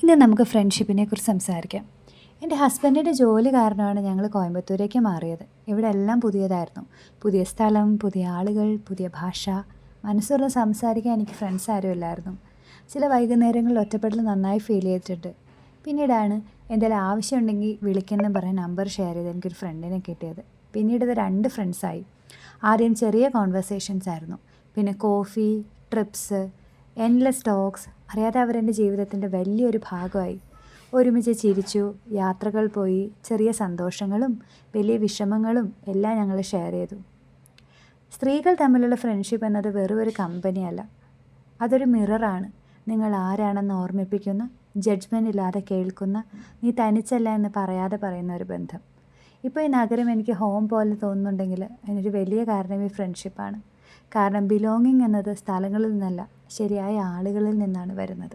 ഇന്ന് നമുക്ക് ഫ്രണ്ട്ഷിപ്പിനെ കുറിച്ച് സംസാരിക്കാം. എൻ്റെ ഹസ്ബൻഡിൻ്റെ ജോലി കാരണമാണ് ഞങ്ങൾ കോയമ്പത്തൂരേക്ക് മാറിയത്. ഇവിടെ എല്ലാം പുതിയതായിരുന്നു. പുതിയ സ്ഥലം, പുതിയ ആളുകൾ, പുതിയ ഭാഷ. മനസ്സുറന്ന് സംസാരിക്കാൻ എനിക്ക് ഫ്രണ്ട്സ് ആരും ഇല്ലായിരുന്നു. ചില വൈകുന്നേരങ്ങളിൽ ഒറ്റപ്പെടൽ നന്നായി ഫീൽ ചെയ്തിട്ടുണ്ട്. പിന്നീടാണ് എന്തെങ്കിലും ആവശ്യമുണ്ടെങ്കിൽ വിളിക്കുന്ന പറഞ്ഞ് നമ്പർ ഷെയർ ചെയ്ത് എനിക്കൊരു ഫ്രണ്ടിനെ കിട്ടിയത്. പിന്നീട് ഇത് 2 ഫ്രണ്ട്സായി. ആദ്യം ചെറിയ കോൺവെർസേഷൻസ് ആയിരുന്നു. പിന്നെ കോഫി, ട്രിപ്സ്, എൻലെസ് ടോക്സ്. അറിയാതെ അവരെൻ്റെ ജീവിതത്തിൻ്റെ വലിയൊരു ഭാഗമായി. ഒരുമിച്ച് ചിരിച്ചു, യാത്രകൾ പോയി, ചെറിയ സന്തോഷങ്ങളും വലിയ വിഷമങ്ങളും എല്ലാം ഞങ്ങൾ ഷെയർ ചെയ്തു. സ്ത്രീകൾ തമ്മിലുള്ള ഫ്രണ്ട്ഷിപ്പ് എന്നത് വെറും ഒരു കമ്പനിയല്ല, അതൊരു മിററാണ്. നിങ്ങൾ ആരാണെന്ന് ഓർമ്മിപ്പിക്കുന്ന, ജഡ്ജ്മെൻ്റ് ഇല്ലാതെ കേൾക്കുന്ന, നീ തനിച്ചല്ല എന്ന് പറയാതെ പറയുന്ന ഒരു ബന്ധം. ഇപ്പോൾ ഈ നഗരം എനിക്ക് ഹോം പോലെ തോന്നുന്നുണ്ടെങ്കിൽ അതിനൊരു വലിയ കാരണം ഈ ഫ്രണ്ട്ഷിപ്പാണ്. കാരണം ബിലോങ്ങിങ് എന്നത് സ്ഥലങ്ങളിൽ നിന്നല്ല, ശരിയായ ആളുകളിൽ നിന്നാണ് വരുന്നത്.